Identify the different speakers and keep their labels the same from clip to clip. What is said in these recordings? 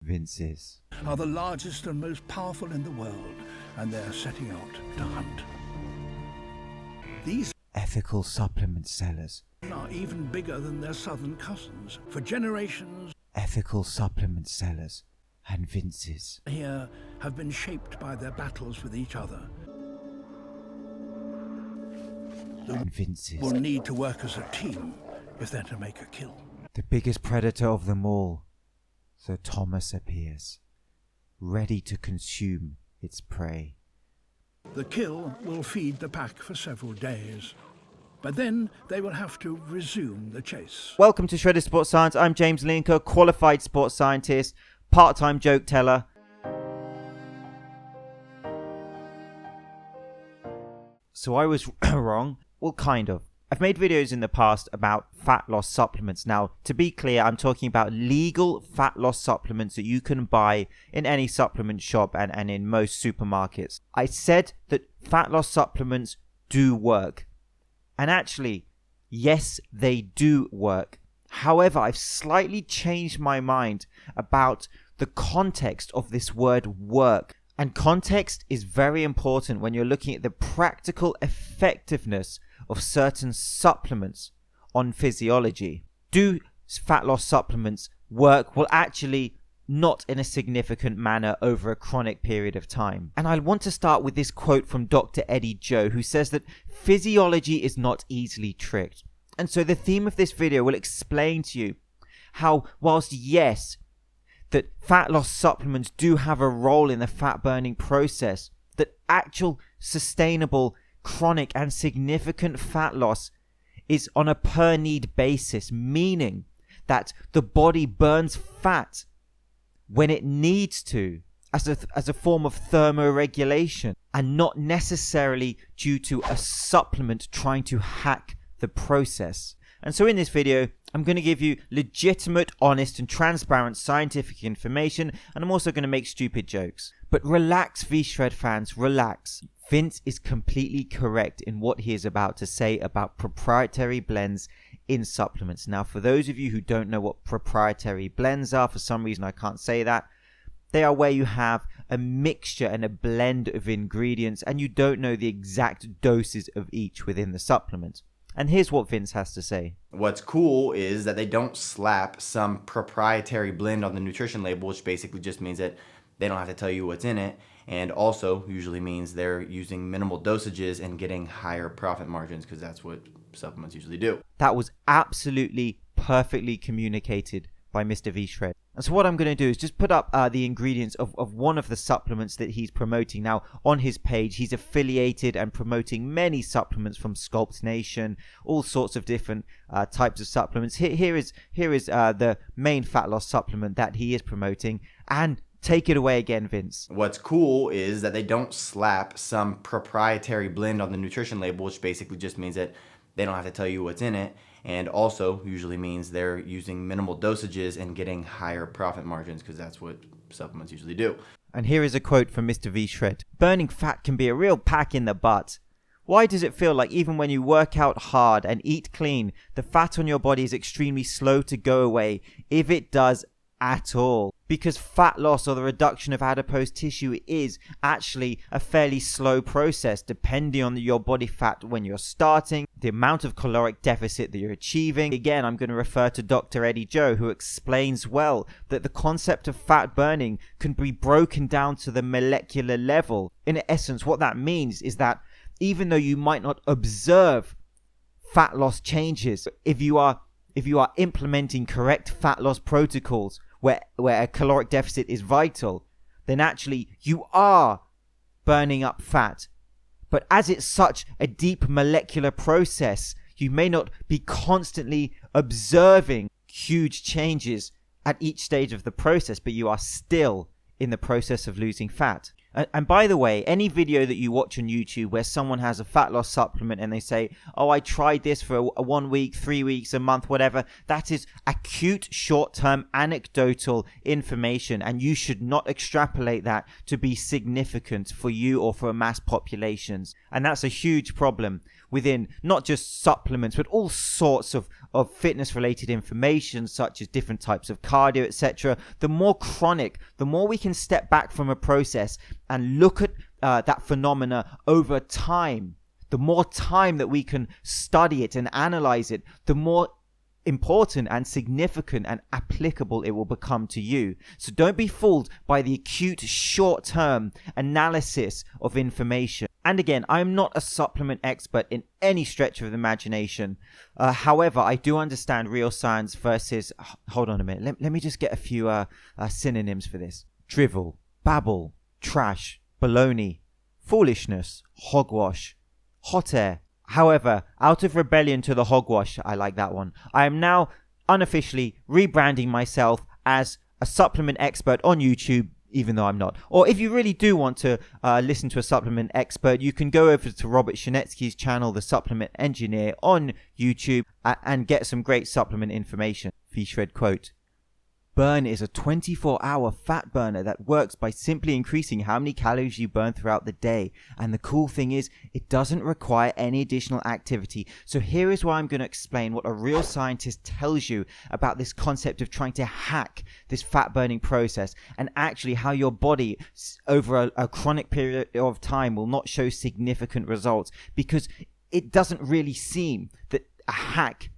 Speaker 1: Vince is.
Speaker 2: Are the largest and most powerful in the world, and they're setting out to hunt. These
Speaker 1: Ethical supplement sellers.
Speaker 2: are even bigger than their southern cousins. For generations,
Speaker 1: Ethical supplement sellers. And Vince's.
Speaker 2: here have been shaped by their battles with each other.
Speaker 1: And Vince's.
Speaker 2: Will need to work as a team if they're to make a kill.
Speaker 1: The biggest predator of them all. So Thomas appears, ready to consume its prey.
Speaker 2: The kill will feed the pack for several days, but then they will have to resume the chase.
Speaker 1: Welcome to Shredded Sports Science. I'm James Linker, qualified sports scientist, part-time joke teller. So I was wrong. Well, kind of. I've made videos in the past about fat loss supplements. Now, to be clear, I'm talking about legal fat loss supplements that you can buy in any supplement shop and in most supermarkets. I said that fat loss supplements do work. And actually, yes, they do work. However, I've slightly changed my mind about the context of this word work. And context is very important when you're looking at the practical effectiveness of certain supplements on physiology. Do fat loss supplements work? Well, actually, not in a significant manner over a chronic period of time. And I want to start with this quote from Dr. Eddie Joe, who says that physiology is not easily tricked. And so the theme of this video will explain to you how, whilst yes, that fat loss supplements do have a role in the fat burning process, that actual sustainable, chronic and significant fat loss is on a per need basis, meaning that the body burns fat when it needs to as a form of thermoregulation and not necessarily due to a supplement trying to hack the process. And so in this video, I'm going to give you legitimate, honest and transparent scientific information, and I'm also going to make stupid jokes. But relax, V-Shred fans, relax. Vince is completely correct in what he is about to say about proprietary blends in supplements. Now, for those of you who don't know what proprietary blends are, for some reason I can't say that, they are where you have a mixture and a blend of ingredients and you don't know the exact doses of each within the supplement. And here's what Vince has to say.
Speaker 3: What's cool is that they don't slap some proprietary blend on the nutrition label, which basically just means that they don't have to tell you what's in it, and also usually means they're using minimal dosages and getting higher profit margins, because that's what supplements usually do.
Speaker 1: That was absolutely perfectly communicated by Mr. V-Shred. And so what I'm going to do is just put up the ingredients of one of the supplements that he's promoting. Now, on his page, he's affiliated and promoting many supplements from Sculpt Nation, all sorts of different types of supplements. Here is the main fat loss supplement that he is promoting. And take it away again, Vince.
Speaker 3: What's cool is that they don't slap some proprietary blend on the nutrition label, which basically just means that they don't have to tell you what's in it, and also usually means they're using minimal dosages and getting higher profit margins, because that's what supplements usually do.
Speaker 1: And here is a quote from Mr. V-Shred. Burning fat can be a real pack in the butt. Why does it feel like even when you work out hard and eat clean, the fat on your body is extremely slow to go away, if it does at all? Because fat loss or the reduction of adipose tissue is actually a fairly slow process depending on your body fat when you're starting, the amount of caloric deficit that you're achieving. Again, I'm going to refer to Dr. Eddie Joe, who explains well that the concept of fat burning can be broken down to the molecular level. In essence, what that means is that even though you might not observe fat loss changes, if you are implementing correct fat loss protocols where a caloric deficit is vital, then actually you are burning up fat. But as it's such a deep molecular process, you may not be constantly observing huge changes at each stage of the process, but you are still in the process of losing fat. And by the way, any video that you watch on YouTube where someone has a fat loss supplement and they say, oh, I tried this for 1 week, 3 weeks, a month, whatever, that is acute, short-term, anecdotal information, and you should not extrapolate that to be significant for you or for mass populations. And that's a huge problem. within not just supplements, but all sorts of fitness related information, such as different types of cardio, etc., the more chronic, the more we can step back from a process and look at that phenomena over time, the more time that we can study it and analyze it, the more important and significant and applicable it will become to you. So don't be fooled by the acute short-term analysis of information. And again, I'm not a supplement expert in any stretch of the imagination. However, I do understand real science versus, hold on a minute, let me just get a few synonyms for this. Drivel, babble, trash, baloney, foolishness, hogwash, hot air. However, out of rebellion to the hogwash, I like that one, I am now unofficially rebranding myself as a supplement expert on YouTube, even though I'm not. Or if you really do want to listen to a supplement expert, you can go over to Robert Shinetsky's channel, The Supplement Engineer, on YouTube and get some great supplement information. V-Shred quote: Burn is a 24-hour fat burner that works by simply increasing how many calories you burn throughout the day. And the cool thing is, it doesn't require any additional activity. So here is why I'm going to explain what a real scientist tells you about this concept of trying to hack this fat burning process, and actually how your body over a chronic period of time will not show significant results, because it doesn't really seem that a hack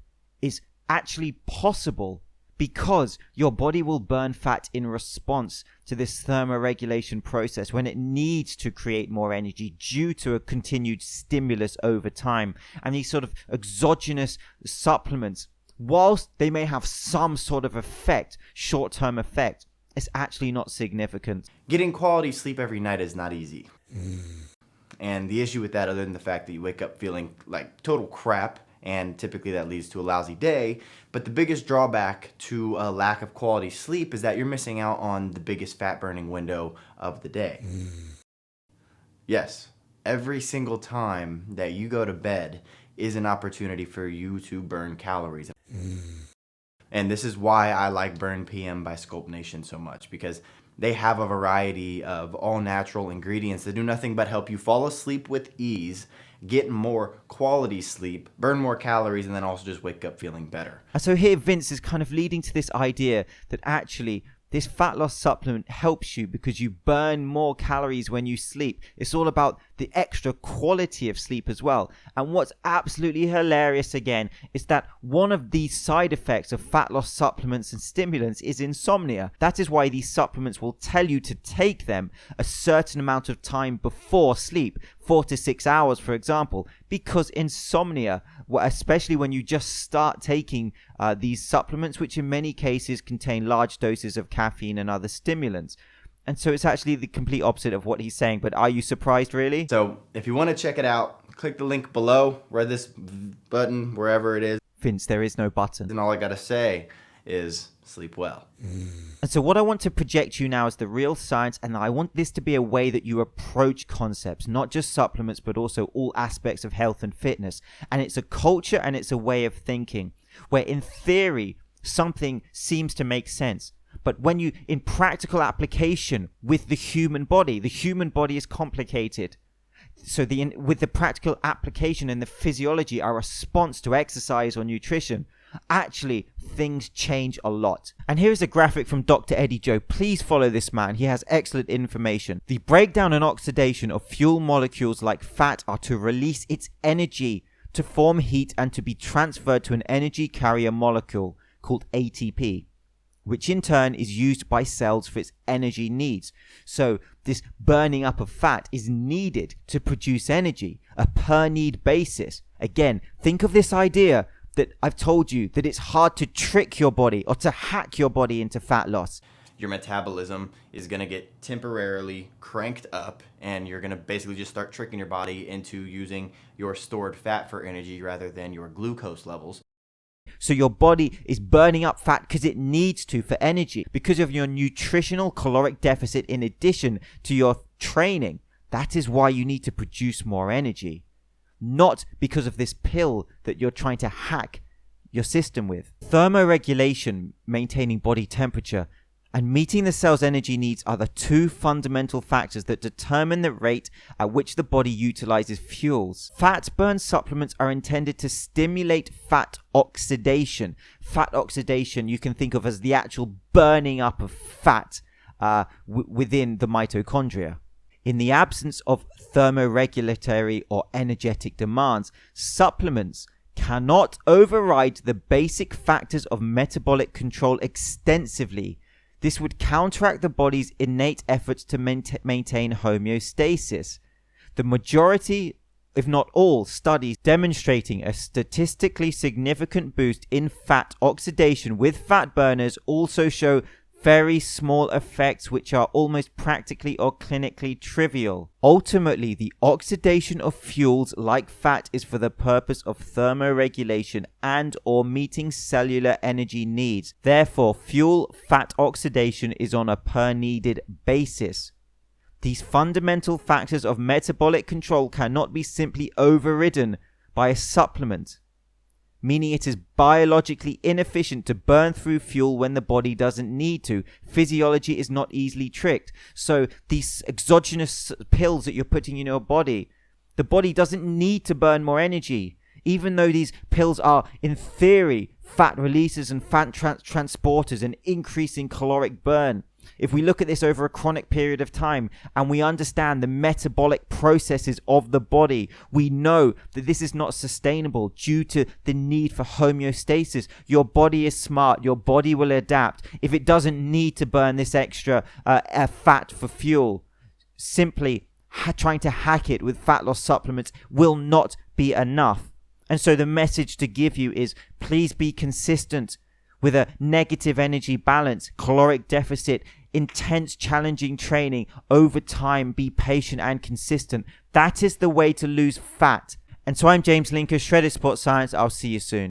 Speaker 1: is actually possible, because your body will burn fat in response to this thermoregulation process when it needs to create more energy due to a continued stimulus over time. And these sort of exogenous supplements, whilst they may have some sort of effect, short-term effect, it's actually not significant.
Speaker 3: Getting quality sleep every night is not easy. And the issue with that, other than the fact that you wake up feeling like total crap, and typically that leads to a lousy day, but the biggest drawback to a lack of quality sleep is that you're missing out on the biggest fat burning window of the day. Yes, every single time that you go to bed is an opportunity for you to burn calories. And this is why I like Burn PM by Sculpt Nation so much, because they have a variety of all natural ingredients that do nothing but help you fall asleep with ease, get more quality sleep, burn more calories, and then also just wake up feeling better.
Speaker 1: And so here Vince is kind of leading to this idea that actually this fat loss supplement helps you because you burn more calories when you sleep. It's all about the extra quality of sleep as well. And what's absolutely hilarious again is that one of the side effects of fat loss supplements and stimulants is insomnia. That is why these supplements will tell you to take them a certain amount of time before sleep, 4 to 6 hours, for example, because insomnia, especially when you just start taking these supplements, which in many cases contain large doses of caffeine and other stimulants. And so it's actually the complete opposite of what he's saying. But are you surprised, really?
Speaker 3: So if you want to check it out, click the link below, or this button, wherever it is.
Speaker 1: Vince, there is no button.
Speaker 3: And all I got to say is sleep well.
Speaker 1: And so what I want to project you now is the real science, and I want this to be a way that you approach concepts, not just supplements, but also all aspects of health and fitness. And it's a culture and it's a way of thinking where in theory something seems to make sense. But when you, in practical application with the human body is complicated. So with the practical application and the physiology, our response to exercise or nutrition, actually things change a lot. And here's a graphic from Dr. Eddie Joe. Please follow this man. He has excellent information. The breakdown and oxidation of fuel molecules like fat are to release its energy to form heat and to be transferred to an energy carrier molecule called ATP, which in turn is used by cells for its energy needs. So this burning up of fat is needed to produce energy, a per need basis. Again, think of this idea that I've told you that it's hard to trick your body or to hack your body into fat loss.
Speaker 3: Your metabolism is going to get temporarily cranked up, and you're going to basically just start tricking your body into using your stored fat for energy rather than your glucose levels.
Speaker 1: So your body is burning up fat because it needs to for energy, because of your nutritional caloric deficit in addition to your training. That is why you need to produce more energy, not because of this pill that you're trying to hack your system with. Thermoregulation, maintaining body temperature, And meeting the cell's energy needs are the two fundamental factors that determine the rate at which the body utilizes fuels. Fat burn supplements are intended to stimulate fat oxidation. Fat oxidation you can think of as the actual burning up of fat within the mitochondria. In the absence of thermoregulatory or energetic demands, supplements cannot override the basic factors of metabolic control extensively. This would counteract the body's innate efforts to maintain homeostasis. The majority, if not all, studies demonstrating a statistically significant boost in fat oxidation with fat burners also show very small effects which are almost practically or clinically trivial. Ultimately, the oxidation of fuels like fat is for the purpose of thermoregulation and or meeting cellular energy needs. Therefore, fuel fat oxidation is on a per needed basis. These fundamental factors of metabolic control cannot be simply overridden by a supplement, meaning it is biologically inefficient to burn through fuel when the body doesn't need to. Physiology is not easily tricked. So these exogenous pills that you're putting in your body, the body doesn't need to burn more energy. Even though these pills are, in theory, fat releasers and fat transporters and increasing caloric burn, if we look at this over a chronic period of time and we understand the metabolic processes of the body, we know that this is not sustainable due to the need for homeostasis. Your body is smart. Your body will adapt. If it doesn't need to burn this extra fat for fuel, simply trying to hack it with fat loss supplements will not be enough. And so the message to give you is, please be consistent with a negative energy balance, caloric deficit, intense challenging training over time. Be patient and consistent. That is the way to lose fat. And so I'm James Linker, Shredded Sports Science. I'll see you soon.